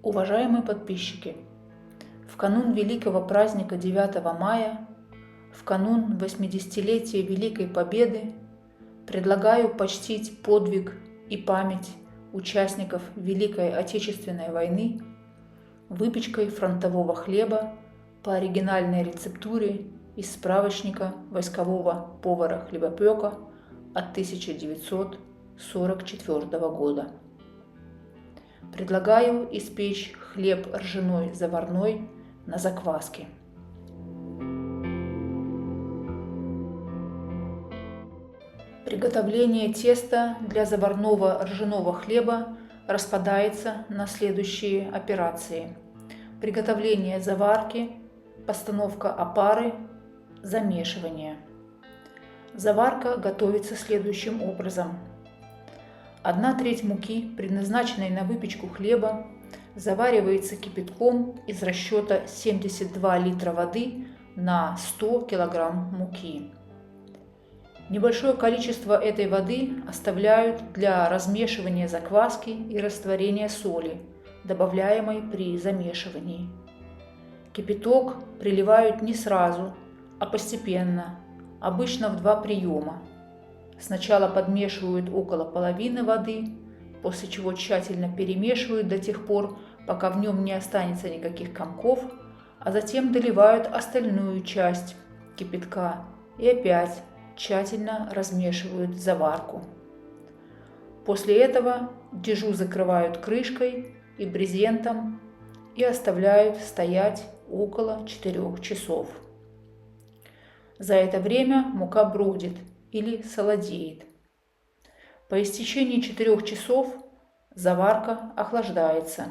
Уважаемые подписчики, в канун великого праздника 9 мая, в канун 80-летия Великой Победы предлагаю почтить подвиг и память участников Великой Отечественной войны выпечкой фронтового хлеба по оригинальной рецептуре из справочника войскового повара-хлебопека от 1944 года. Предлагаю испечь хлеб ржаной заварной на закваске. Приготовление теста для заварного ржаного хлеба распадается на следующие операции: приготовление заварки, постановка опары, замешивание. Заварка готовится следующим образом. 1/3 муки, предназначенной на выпечку хлеба, заваривается кипятком из расчета 72 литра воды на 100 кг муки. Небольшое количество этой воды оставляют для размешивания закваски и растворения соли, добавляемой при замешивании. Кипяток приливают не сразу, а постепенно, обычно в 2 приема. Сначала подмешивают около половины воды, после чего тщательно перемешивают до тех пор, пока в нем не останется никаких комков, а затем доливают остальную часть кипятка и опять тщательно размешивают заварку. После этого дежу закрывают крышкой и брезентом и оставляют стоять около 4 часов. За это время мука бродит или солодеет. По истечении 4 часов заварка охлаждается.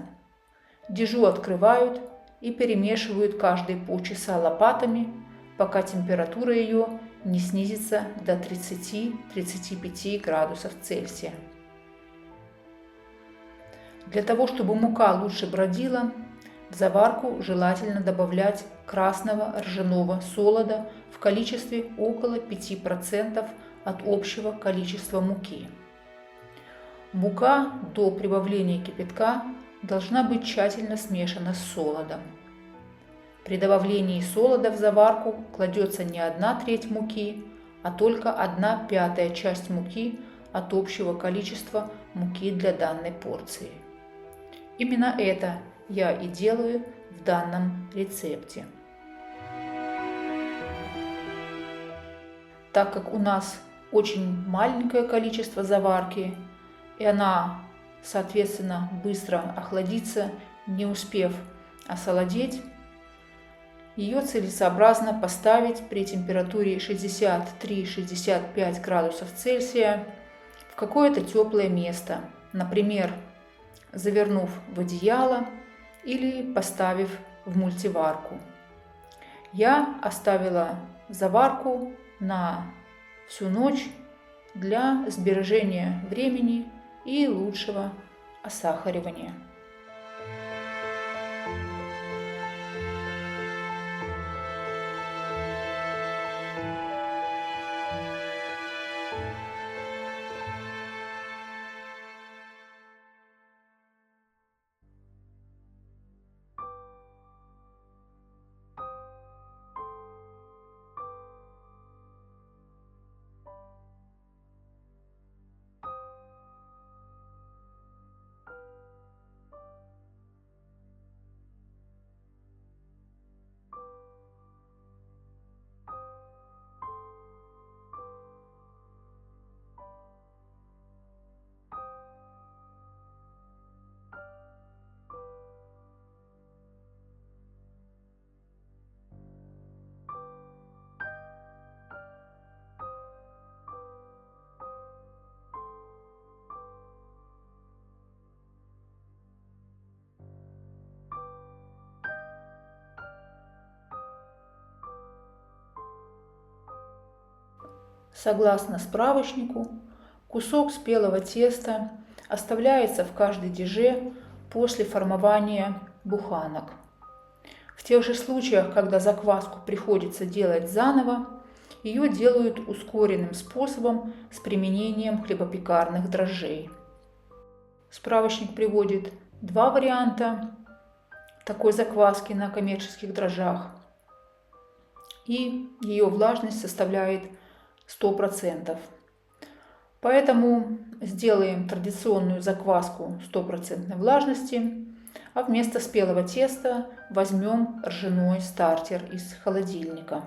Дежу открывают и перемешивают каждые полчаса лопатами, пока температура ее не снизится до 30-35 градусов Цельсия. Для того, чтобы мука лучше бродила, в заварку желательно добавлять красного ржаного солода в количестве около 5% от общего количества муки. Мука до прибавления кипятка должна быть тщательно смешана с солодом. При добавлении солода в заварку кладется не 1/3 муки, а только 1/5 часть муки от общего количества муки для данной порции. Именно это я и делаю в данном рецепте. Так как у нас очень маленькое количество заварки, и она, соответственно, быстро охладится, не успев осолодеть, ее целесообразно поставить при температуре 63-65 градусов Цельсия в какое-то теплое место, например, завернув в одеяло или поставив в мультиварку. Я оставила заварку на всю ночь для сбережения времени и лучшего осахаривания. Согласно справочнику, кусок спелого теста оставляется в каждой деже после формования буханок. В тех же случаях, когда закваску приходится делать заново, ее делают ускоренным способом с применением хлебопекарных дрожжей. Справочник приводит 2 варианта такой закваски на коммерческих дрожжах. И ее влажность составляет 100%. Поэтому сделаем традиционную закваску 100% влажности, а вместо спелого теста возьмем ржаной стартер из холодильника.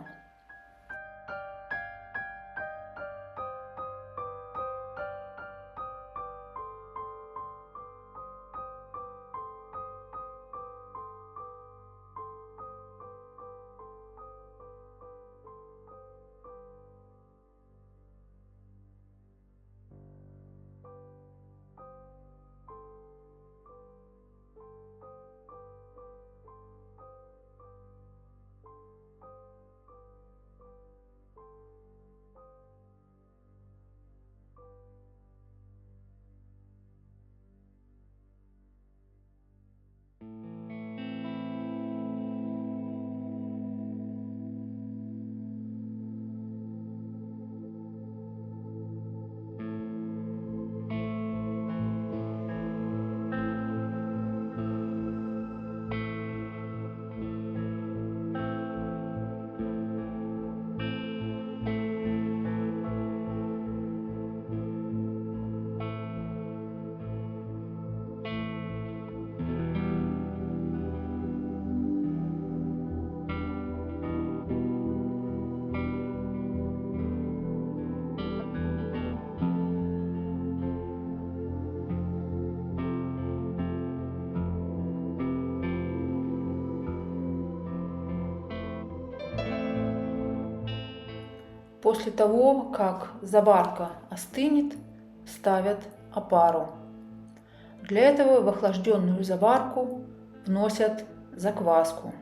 После того, как заварка остынет, ставят опару. Для этого в охлажденную заварку вносят закваску.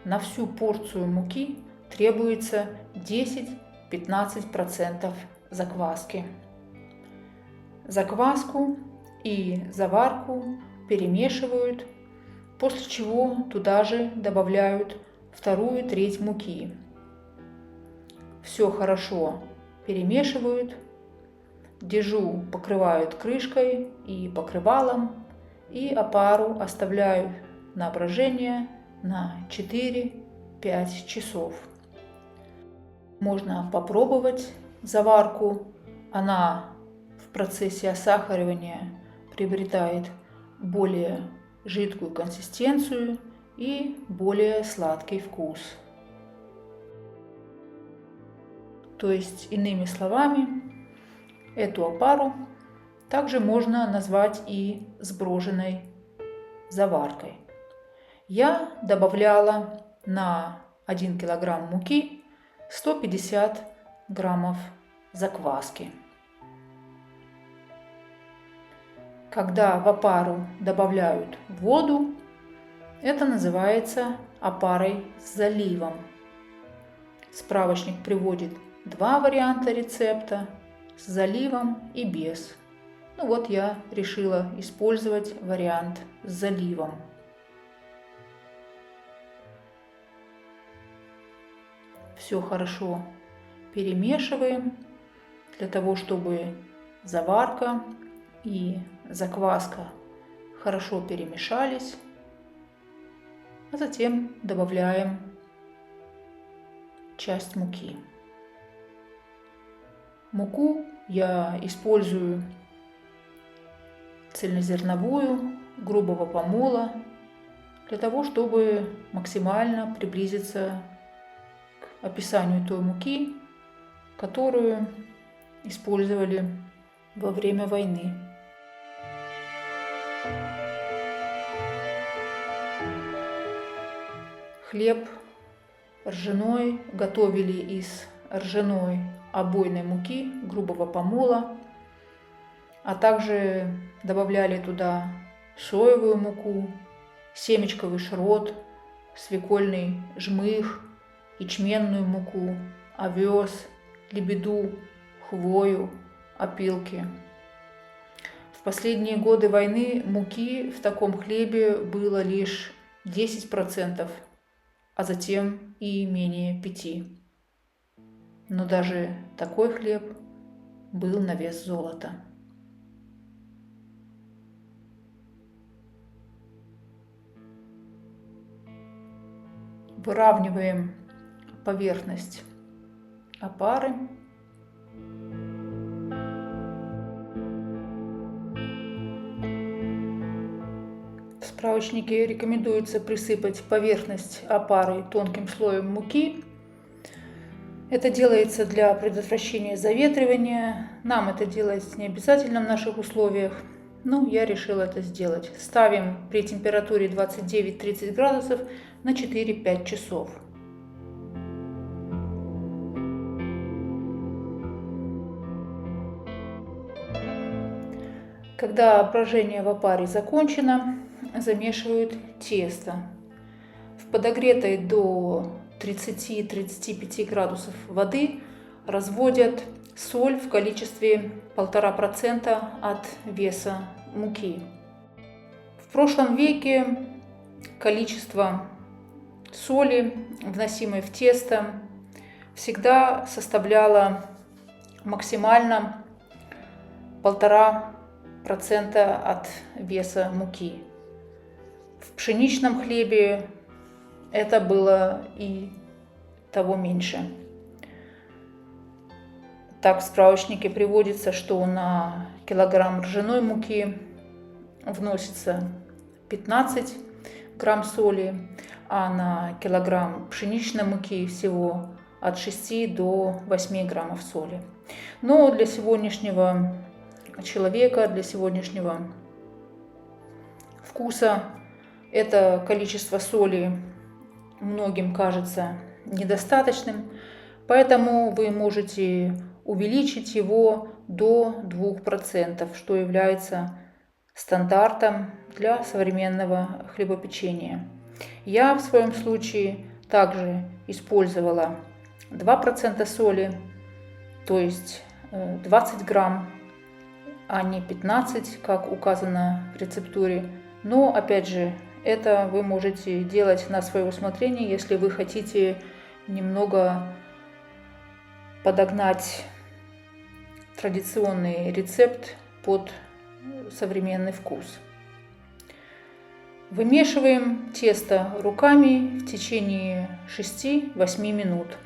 На всю порцию муки требуется 10-15% закваски. Закваску и заварку перемешивают, после чего туда же добавляют вторую треть муки. Все хорошо перемешивают, дежу покрывают крышкой и покрывалом, и опару оставляют на брожение на 4-5 часов. Можно попробовать заварку, она в процессе осахаривания приобретает более жидкую консистенцию и более сладкий вкус. То есть, иными словами, эту опару также можно назвать и сброженной заваркой. Я добавляла на 1 кг муки 150 граммов закваски. Когда в опару добавляют воду, это называется опарой с заливом. Справочник приводит 2 варианта рецепта: с заливом и без. Ну вот я решила использовать вариант с заливом. Все хорошо перемешиваем для того, чтобы заварка и закваска хорошо перемешались, а затем добавляем часть муки. Муку я использую цельнозерновую, грубого помола, для того, чтобы максимально приблизиться к описанию той муки, которую использовали во время войны. Хлеб ржаной готовили из ржаной обойной муки, грубого помола, а также добавляли туда соевую муку, семечковый шрот, свекольный жмых, ячменную муку, овес, лебеду, хвою, опилки. В последние годы войны муки в таком хлебе было лишь 10%, а затем и менее 5%. Но даже такой хлеб был на вес золота. Выравниваем поверхность опары. В справочнике рекомендуется присыпать поверхность опары тонким слоем муки. Это делается для предотвращения заветривания. Нам это делать не обязательно в наших условиях, но я решила это сделать. Ставим при температуре 29-30 градусов на 4-5 часов. Когда брожение в опаре закончено, замешивают тесто. В подогретой до 30-35 градусов воды разводят соль в количестве 1,5% от веса муки. В прошлом веке количество соли, вносимой в тесто, всегда составляло максимально 1,5% от веса муки. В пшеничном хлебе это было и того меньше. Так в справочнике приводится, что на килограмм ржаной муки вносится 15 грамм соли, а на килограмм пшеничной муки всего от 6 до 8 граммов соли. Но для сегодняшнего человека, для сегодняшнего вкуса это количество соли многим кажется недостаточным, поэтому вы можете увеличить его до 2%, что является стандартом для современного хлебопечения. Я в своем случае также использовала 2% соли, то есть 20 грамм, а не 15, как указано в рецептуре. Но опять же, это вы можете делать на свое усмотрение, если вы хотите немного подогнать традиционный рецепт под современный вкус. Вымешиваем тесто руками в течение 6-8 минут.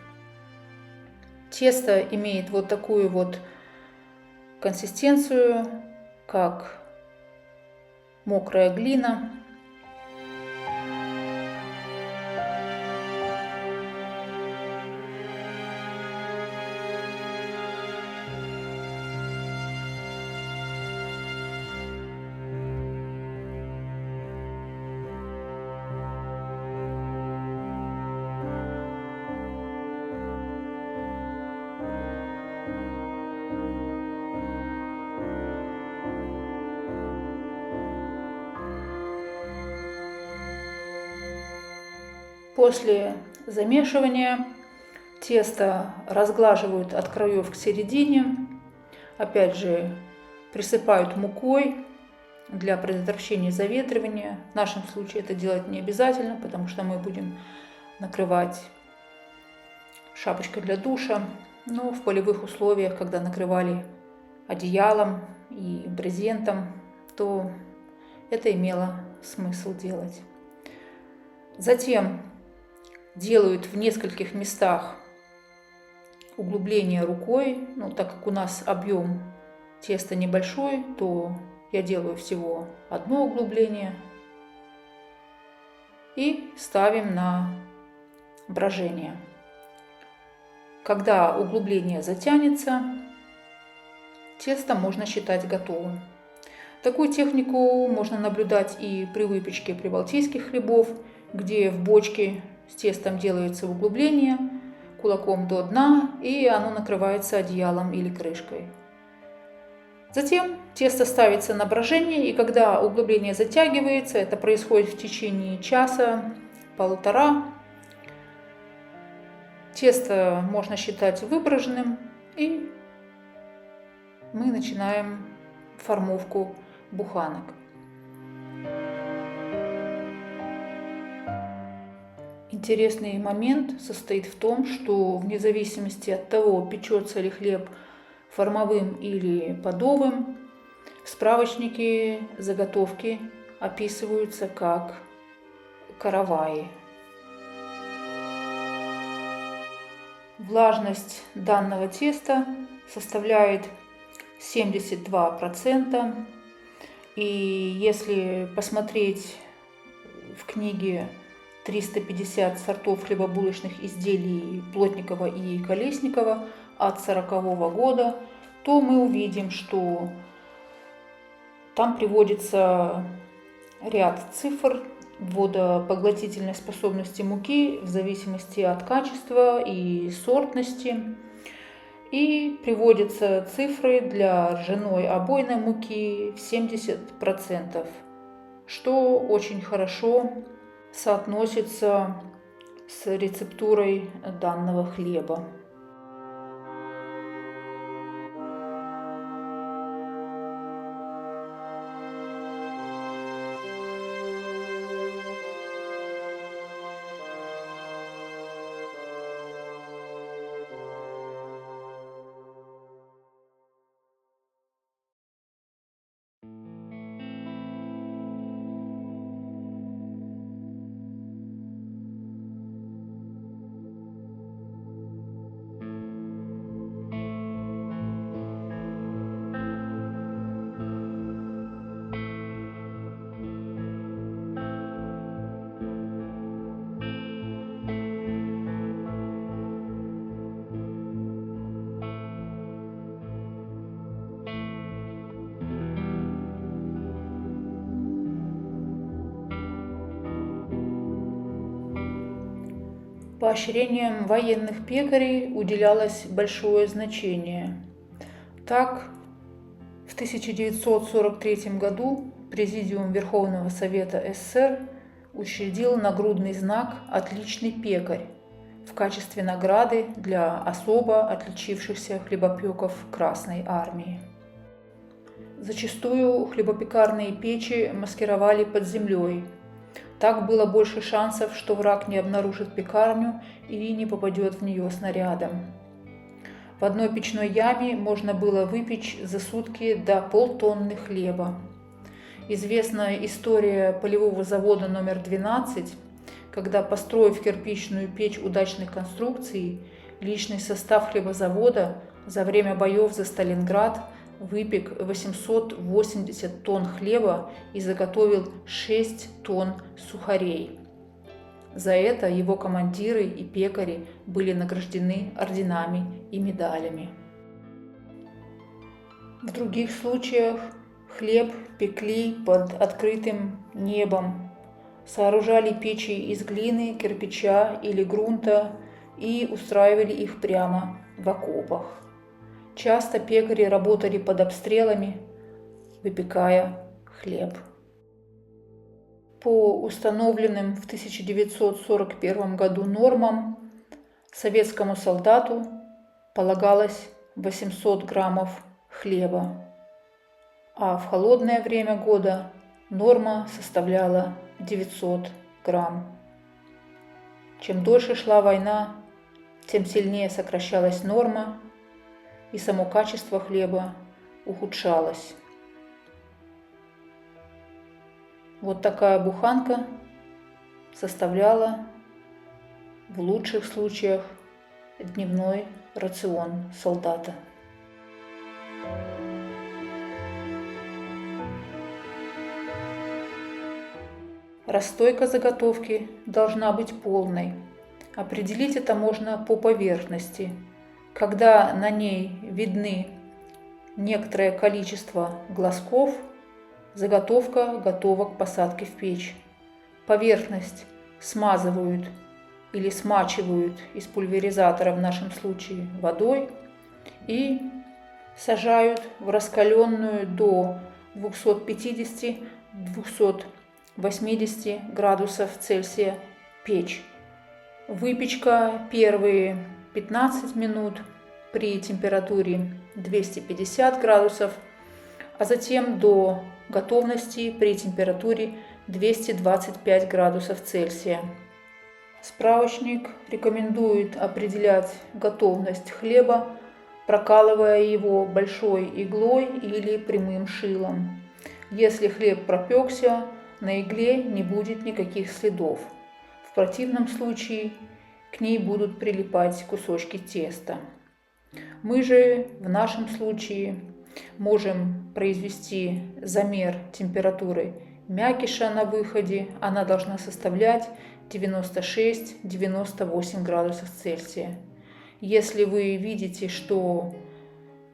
Тесто имеет вот такую вот консистенцию, как мокрая глина. После замешивания тесто разглаживают от краев к середине. Опять же, присыпают мукой для предотвращения заветривания. В нашем случае это делать не обязательно, потому что мы будем накрывать шапочкой для душа. Но в полевых условиях, когда накрывали одеялом и брезентом, то это имело смысл делать. Затем делают в нескольких местах углубление рукой. Так как у нас объем теста небольшой, то я делаю всего одно углубление и ставим на брожение. Когда углубление затянется, тесто можно считать готовым. Такую технику можно наблюдать и при выпечке прибалтийских хлебов, где в бочке с тестом делается углубление кулаком до дна, и оно накрывается одеялом или крышкой. Затем тесто ставится на брожение, и когда углубление затягивается, это происходит в течение часа-полтора, тесто можно считать выброженным, и мы начинаем формовку буханок. Интересный момент состоит в том, что вне зависимости от того, печется ли хлеб формовым или подовым, в справочнике заготовки описываются как караваи. Влажность данного теста составляет 72%. И если посмотреть в книге 350 сортов хлебобулочных изделий Плотникова и Колесникова от 1940 года, то мы увидим, что там приводится ряд цифр водопоглотительной способности муки в зависимости от качества и сортности. И приводятся цифры для ржаной обойной муки в 70%, что очень хорошо соотносится с рецептурой данного хлеба. Поощрением военных пекарей уделялось большое значение. Так, в 1943 году Президиум Верховного Совета СССР учредил нагрудный знак «Отличный пекарь» в качестве награды для особо отличившихся хлебопеков Красной Армии. Зачастую хлебопекарные печи маскировали под землей. Так было больше шансов, что враг не обнаружит пекарню и не попадет в нее снарядом. В одной печной яме можно было выпечь за сутки до полтонны хлеба. Известна история полевого завода номер 12, когда, построив кирпичную печь удачных конструкций, личный состав хлебозавода за время боев за Сталинград выпек 880 тонн хлеба и заготовил 6 тонн сухарей. За это его командиры и пекари были награждены орденами и медалями. В других случаях хлеб пекли под открытым небом, сооружали печи из глины, кирпича или грунта и устраивали их прямо в окопах. Часто пекари работали под обстрелами, выпекая хлеб. По установленным в 1941 году нормам советскому солдату полагалось 800 граммов хлеба, а в холодное время года норма составляла 900 грамм. Чем дольше шла война, тем сильнее сокращалась норма, и само качество хлеба ухудшалось. Вот такая буханка составляла в лучших случаях дневной рацион солдата. Расстойка заготовки должна быть полной. Определить это можно по поверхности. Когда на ней видны некоторое количество глазков, заготовка готова к посадке в печь. Поверхность смазывают или смачивают из пульверизатора, в нашем случае водой, и сажают в раскаленную до 250-280 градусов Цельсия печь. Выпечка первые 15 минут при температуре 250 градусов, а затем до готовности при температуре 225 градусов Цельсия. Справочник рекомендует определять готовность хлеба, прокалывая его большой иглой или прямым шилом. Если хлеб пропекся, на игле не будет никаких следов. В противном случае к ней будут прилипать кусочки теста. Мы же в нашем случае можем произвести замер температуры мякиша на выходе. Она должна составлять 96-98 градусов Цельсия. Если вы видите, что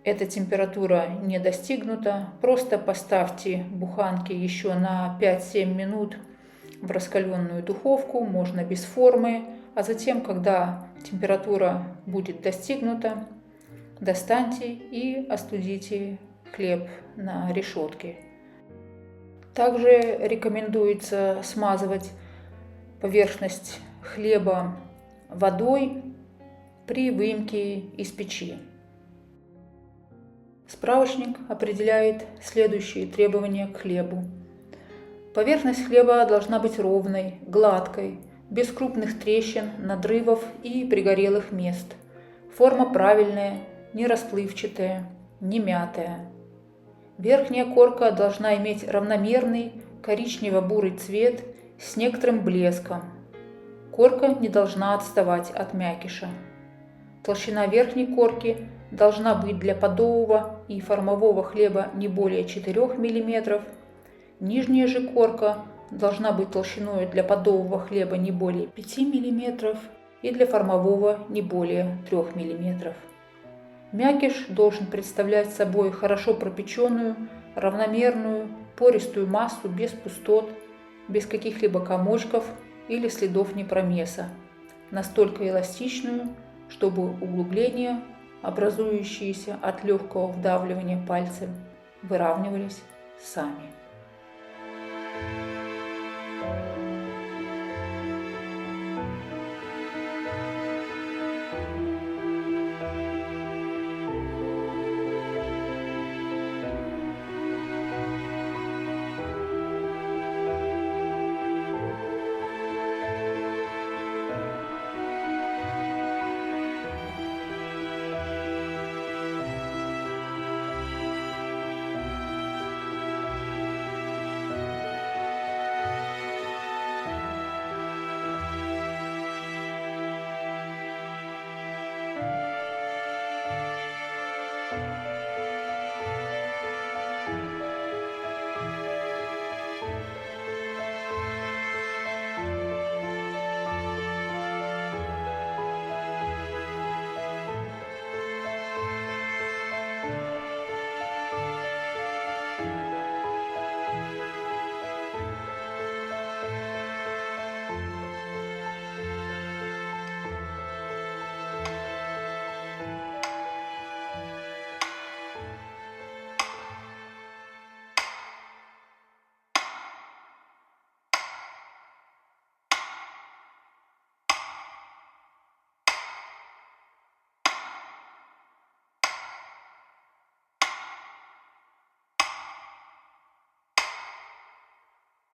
эта температура не достигнута, просто поставьте буханки еще на 5-7 минут в раскаленную духовку, можно без формы, а затем, когда температура будет достигнута, достаньте и остудите хлеб на решетке. Также рекомендуется смазывать поверхность хлеба водой при выемке из печи. Справочник определяет следующие требования к хлебу. Поверхность хлеба должна быть ровной, гладкой, без крупных трещин, надрывов и пригорелых мест. Форма правильная, не расплывчатая, не мятая. Верхняя корка должна иметь равномерный коричнево-бурый цвет с некоторым блеском. Корка не должна отставать от мякиша. Толщина верхней корки должна быть для подового и формового хлеба не более 4 мм. Нижняя же корка должна быть толщиной для подового хлеба не более 5 мм и для формового не более 3 мм. Мякиш должен представлять собой хорошо пропеченную, равномерную, пористую массу без пустот, без каких-либо комочков или следов непромеса, настолько эластичную, чтобы углубления, образующиеся от легкого вдавливания пальцем, выравнивались сами.